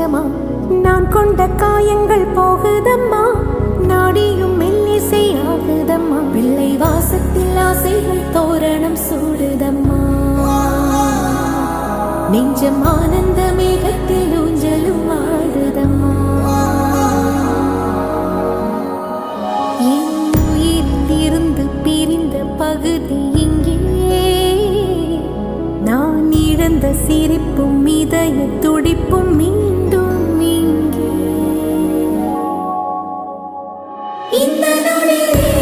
கொஞ்சமா நான் கொண்ட காயங்கள் போகுதம்மா, நாடியும் மெல்லிசை ஆகுதம்மா, பிள்ளை வாசத்தில் ஆசைகள் தோரணம் சூடுதம்மா, நெஞ்சம் ஆனந்த மேகத்தில் ஊஞ்சலும் ஆடுதம்மா. என் உயிரிலிருந்து பிரிந்த பகுதி இங்கே, நான் இழந்த சிரிப்பும் இதய துடிப்பும் மீண்டும் இங்கே. இந்த நொடியே